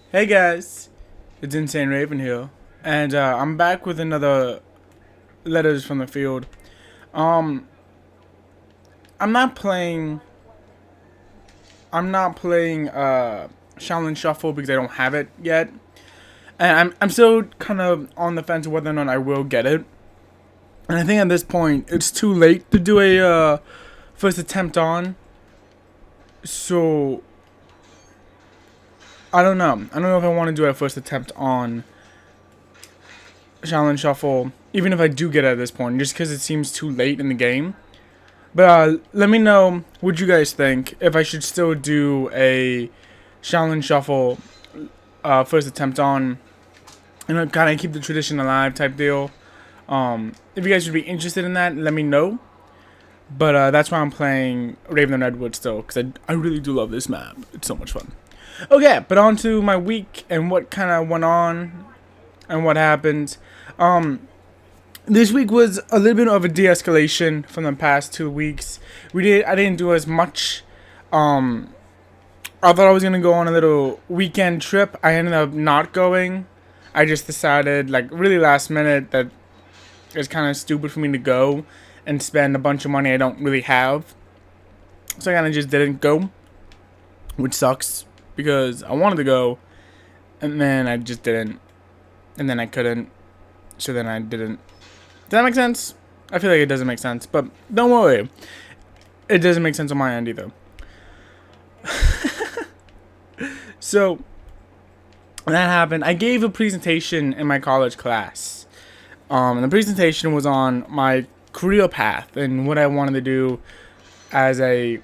Hey guys, it's Insane Raven here, and I'm back with another letters from the field. Um, I'm not playing. I'm not playing Shaolin Shuffle because I don't have it yet, and I'm still kind of on the fence whether or not I will get it. And I think at this point it's too late to do a first attempt on. So I don't know. I don't know if I want to do a first attempt on Shaolin Shuffle, even if I do get it at this point, just because it seems too late in the game. But let me know what you guys think, if I should still do a Shaolin Shuffle first attempt on, and kind of keep the tradition alive type deal. If you guys would be interested in that, let me know. But that's why I'm playing Raven and Redwood still, because I really do love this map. It's so much fun. Okay, but on to my week and what kind of went on and what happened. This week was a little bit of a de-escalation from the past 2 weeks. I didn't do as much. I thought I was gonna go on a little weekend trip. I ended up not going. I just decided, like, really last minute, that it's kind of stupid for me to go and spend a bunch of money I don't really have. So I kind of just didn't go, which sucks because I wanted to go, and then I just didn't, and then I couldn't, so then I didn't. Does that make sense? I feel like it doesn't make sense, but don't worry. It doesn't make sense on my end either. So, that happened. I gave a presentation in my college class. And the presentation was on my career path and what I wanted to do as a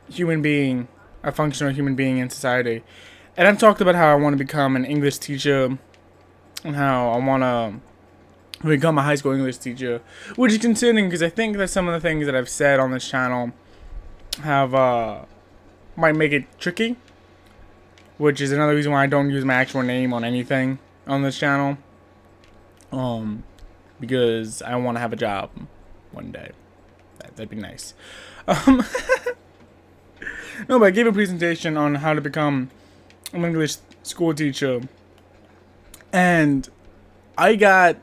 human being, a functional human being in society. And I've talked about how I want to become an English teacher and how I want to become a high school English teacher, which is concerning because I think that some of the things that I've said on this channel have might make it tricky, which is another reason why I don't use my actual name on anything on this channel, because I want to have a job one day. That'd be nice. No, but I gave a presentation on how to become an English school teacher, and I got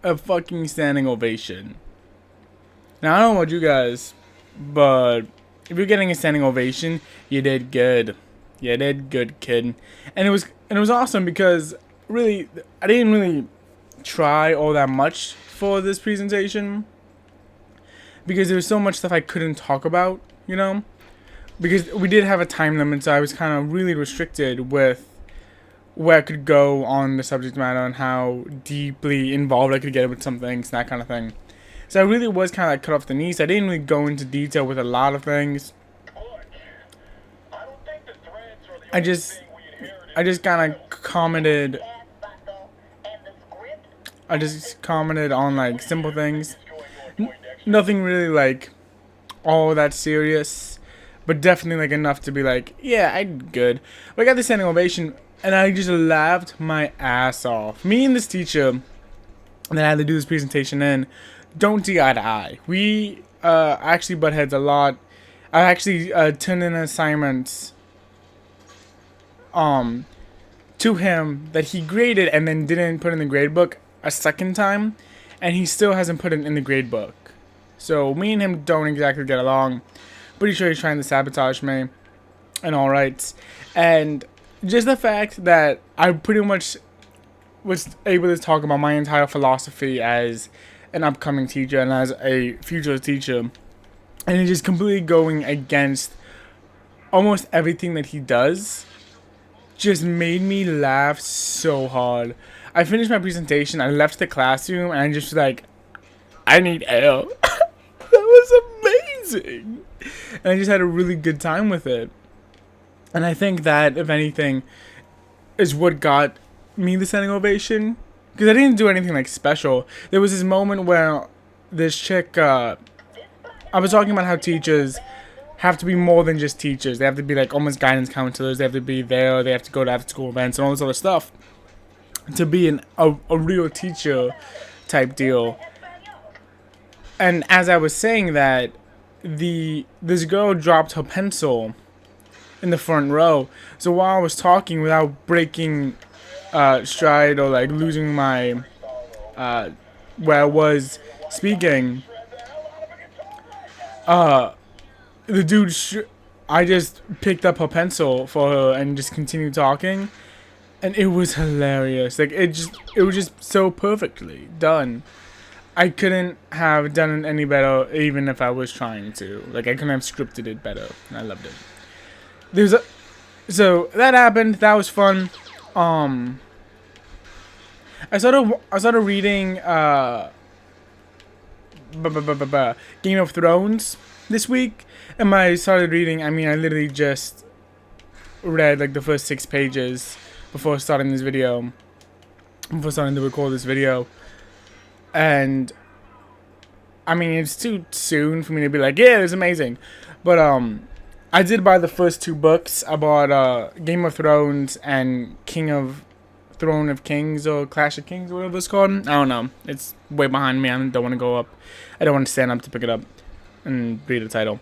a fucking standing ovation. Now, I don't know about you guys, but if you're getting a standing ovation, you did good. You did good, kid. And it was awesome because really I didn't really try all that much for this presentation because there was so much stuff I couldn't talk about, you know? Because we did have a time limit, so I was kind of really restricted with where I could go on the subject matter and how deeply involved I could get with some things, that kind of thing. So I really was kind of like cut off the knees. I didn't really go into detail with a lot of things. I just kind of commented. I just commented on like simple things. Nothing really like all that serious, but definitely like enough to be like, yeah, I did good. But I got the standing ovation, and I just laughed my ass off. Me and this teacher that I had to do this presentation in don't see eye to eye. We actually butt heads a lot. I actually turned in assignments to him that he graded and then didn't put in the grade book a second time, and he still hasn't put it in the grade book. So me and him don't exactly get along. Pretty sure he's trying to sabotage me and all rights. And just the fact that I pretty much was able to talk about my entire philosophy as an upcoming teacher and as a future teacher, and it's just completely going against almost everything that he does, just made me laugh so hard. I finished my presentation, I left the classroom, and I just was like, I need air. That was amazing. And I just had a really good time with it. And I think that, if anything, is what got me the standing ovation. Because I didn't do anything like special. There was this moment where this chick, I was talking about how teachers have to be more than just teachers. They have to be like almost guidance counselors. They have to be there. They have to go to after school events and all this other stuff to be a real teacher type deal. And as I was saying that, this girl dropped her pencil in the front row. So while I was talking without breaking stride or like losing my where I was speaking, the dude, I just picked up her pencil for her and just continued talking, and it was hilarious. Like it was just so perfectly done. I couldn't have done it any better, even if I was trying to. Like I couldn't have scripted it better, and I loved it. So that happened. That was fun. I started reading Game of Thrones this week, and when I started reading, I mean, I literally just read like the first 6 pages before starting this video, before starting to record this video, and I mean, it's too soon for me to be like, yeah, it's amazing, but I did buy the first 2 books. I bought Game of Thrones and Throne of Kings or Clash of Kings or whatever it's called. I don't know. It's way behind me. I don't want to go up. I don't want to stand up to pick it up and read the title.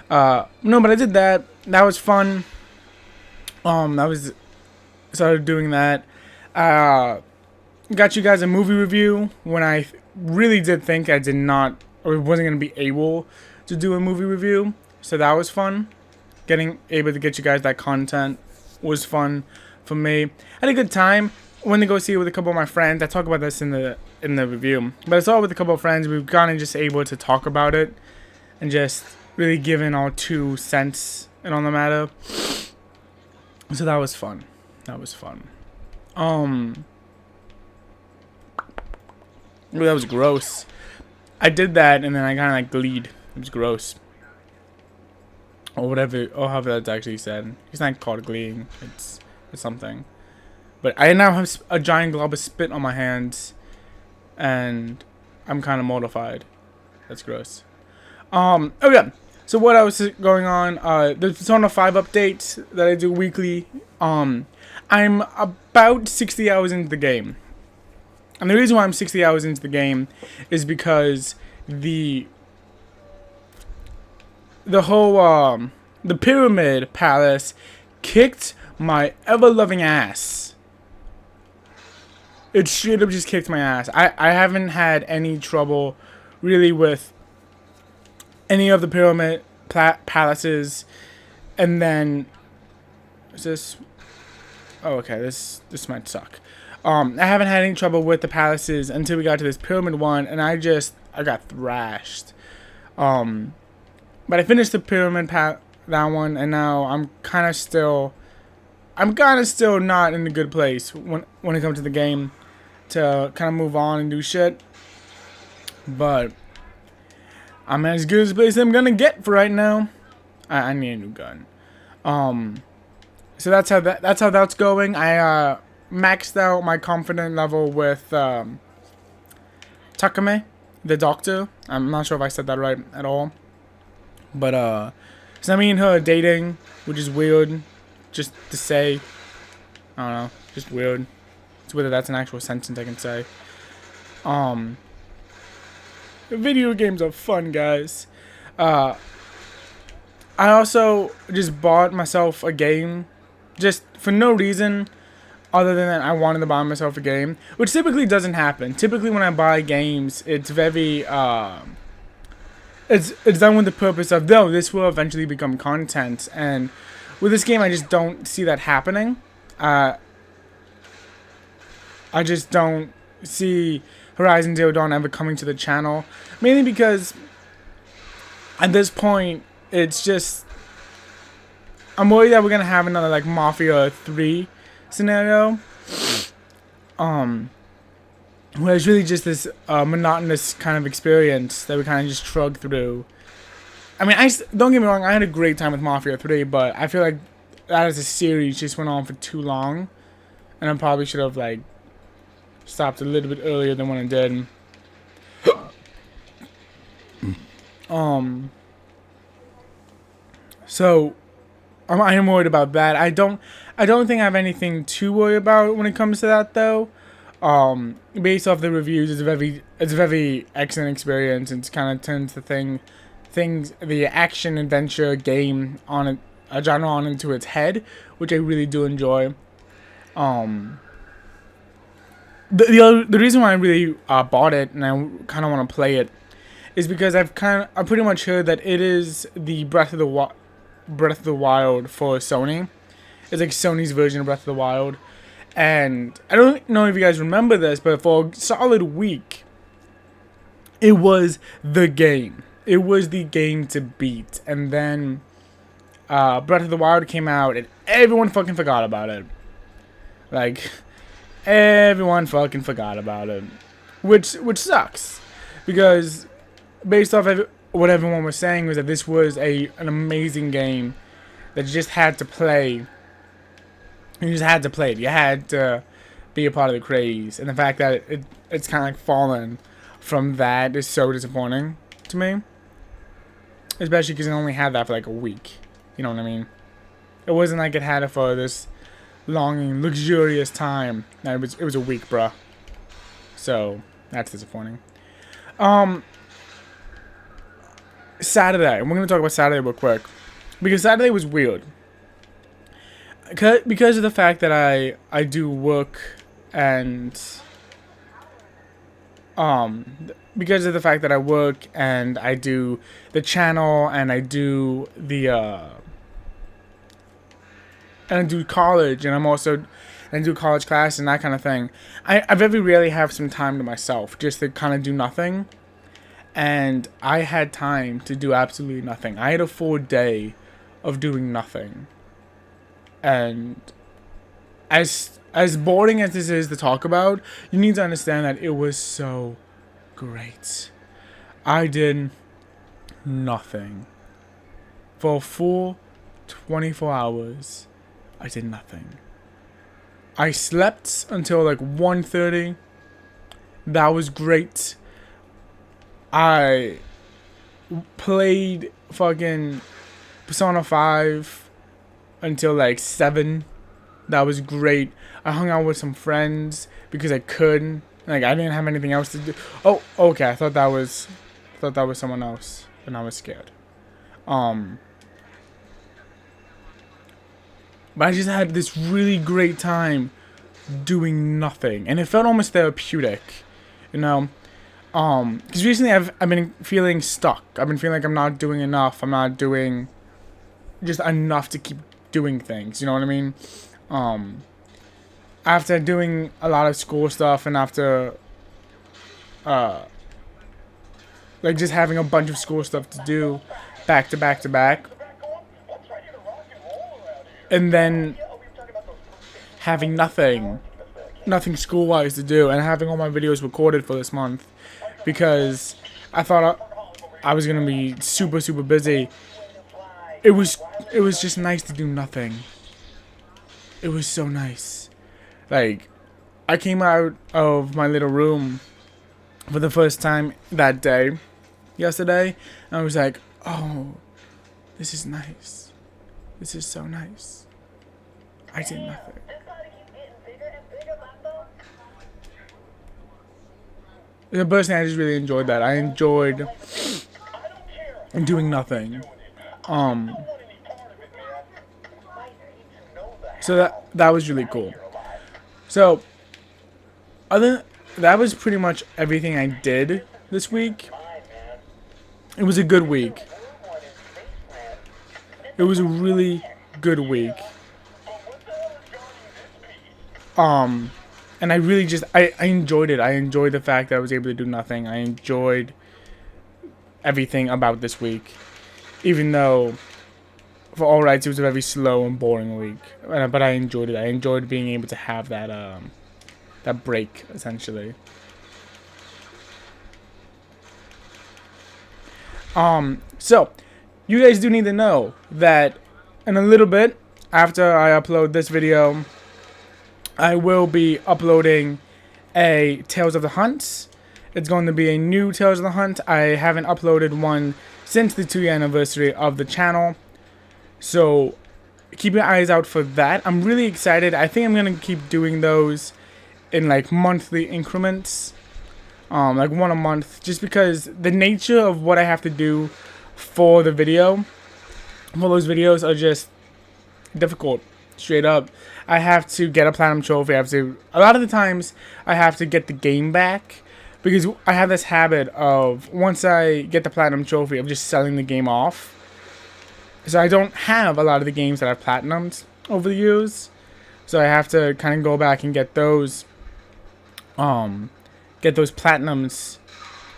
No, but I did that. That was fun. Started doing that. Got you guys a movie review when I really did think I did not or wasn't going to be able to do a movie review. So that was fun. Getting able to get you guys that content was fun for me. I had a good time. Went to go see it with a couple of my friends. I talk about this in the review, but I saw it with a couple of friends. We were kind of just able to talk about it and just really give in our 2 cents and on the matter. So that was fun. That was fun. That was gross. I did that and then I kind of like gleed. It was gross. Or whatever, or however that's actually said. It's not called gleeing. It's something. But I now have a giant glob of spit on my hands, and I'm kind of mortified. That's gross. Oh yeah. So what else is going on? The Persona 5 update that I do weekly. I'm about 60 hours into the game, and the reason why I'm 60 hours into the game is because the whole the Pyramid Palace kicked my ever-loving ass. It straight up just kicked my ass. I haven't had any trouble really with any of the Pyramid Palaces. And then is this? Oh, okay. This might suck. I haven't had any trouble with the palaces until we got to this Pyramid one, and I got thrashed. But I finished the Pyramid that one, and now I'm kind of still not in a good place when it comes to the game to kind of move on and do shit. But I'm as good as a place I'm gonna get for right now. I need a new gun. So that's how that's going. I maxed out my confidence level with Takame, the doctor. I'm not sure if I said that right at all. But so me and her are dating, which is weird, just to say. I don't know, just weird. It's whether that's an actual sentence I can say. Video games are fun, guys. I also just bought myself a game, just for no reason other than that I wanted to buy myself a game, which typically doesn't happen. Typically when I buy games, it's very it's done with the purpose of, though, this will eventually become content, and with this game I just don't see that happening. I just don't see Horizon Zero Dawn ever coming to the channel, mainly because at this point it's just, I'm worried that we're gonna have another like Mafia 3 scenario, where it's really just this monotonous kind of experience that we kind of just shrug through. I mean, don't get me wrong, I had a great time with Mafia 3, but I feel like that as a series just went on for too long, and I probably should have like stopped a little bit earlier than when I did. So I am worried about that. I don't think I have anything to worry about when it comes to that, though. Based off the reviews, it's a very excellent experience. It's kind of turns the the action adventure game on genre on into its head, which I really do enjoy. The reason why I really bought it and I kind of want to play it is because I pretty much heard that it is the Breath of the Wild for Sony. It's like Sony's version of Breath of the Wild. And I don't know if you guys remember this, but for a solid week, it was the game. It was the game to beat. And then Breath of the Wild came out, and everyone fucking forgot about it. Like, everyone fucking forgot about it. Which sucks. Because based off of what everyone was saying was that this was an amazing game that you just had to play. You just had to play it. You had to be a part of the craze. And the fact that it's kind of like fallen from that is so disappointing to me. Especially because it only had that for like a week. You know what I mean? It wasn't like it had it for this long and luxurious time. No, it was a week, bruh. So, that's disappointing. Saturday. We're going to talk about Saturday real quick. Because Saturday was weird. Because of the fact that I do work and because of the fact that I work and I do the channel and I do the and I do college and I do college class and that kind of thing. I very rarely have some time to myself just to kind of do nothing. And I had time to do absolutely nothing. I had a full day of doing nothing. And as boring as this is to talk about, you need to understand that it was so great. I did nothing. For a full 24 hours, I did nothing. I slept until like 1:30. That was great. I played fucking Persona 5 until like 7. That was great. I hung out with some friends because I could. Like, I didn't have anything else to do. Oh, okay. I thought that was someone else, and I was scared. But I just had this really great time doing nothing, and it felt almost therapeutic, you know. Because recently I've been feeling stuck. I've been feeling like I'm not doing enough. I'm not doing just enough to keep doing things. You know what I mean? After doing a lot of school stuff and after like just having a bunch of school stuff to do back to back to back, and then having nothing school-wise to do, and having all my videos recorded for this month because I thought I was gonna be super busy. It was just nice to do nothing. It was so nice. Like, I came out of my little room for the first time that day, yesterday, and I was like, oh, this is nice. This is so nice. I did nothing. Personally, I just really enjoyed that. I enjoyed doing nothing. So that was really cool. So, that was pretty much everything I did this week. It was a good week. It was a really good week. And I really just, I enjoyed it. I enjoyed the fact that I was able to do nothing. I enjoyed everything about this week. Even though, for all rights, it was a very slow and boring week. But I enjoyed it. I enjoyed being able to have that, that break, essentially. So, you guys do need to know that in a little bit, after I upload this video, I will be uploading a Tales of the Hunt. It's going to be a new Tales of the Hunt. I haven't uploaded one since the 2-year anniversary of the channel. So, keep your eyes out for that. I'm really excited. I think I'm going to keep doing those in like monthly increments. Like one a month. Just because the nature of what I have to do for the video, for those videos are just difficult. Straight up. I have to get a platinum trophy. A lot of the times, I have to get the game back. Because I have this habit of, once I get the platinum trophy, of just selling the game off. So I don't have a lot of the games that I've platinumed over the years. So I have to kind of go back and get those platinums,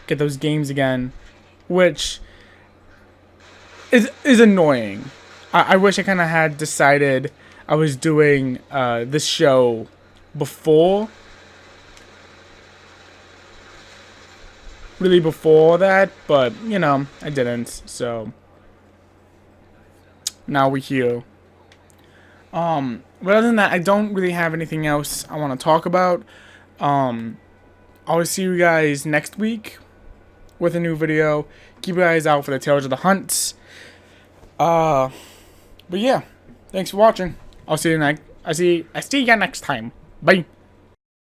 get those games again, which is annoying. I wish I kind of had decided I was doing this show before. Really before that, but, you know, I didn't, so now we're here. But other than that, I don't really have anything else I want to talk about. I'll see you guys next week with a new video. Keep your eyes out for the Tales of the Hunts. But yeah, thanks for watching. I'll see you next. I see you next time. Bye.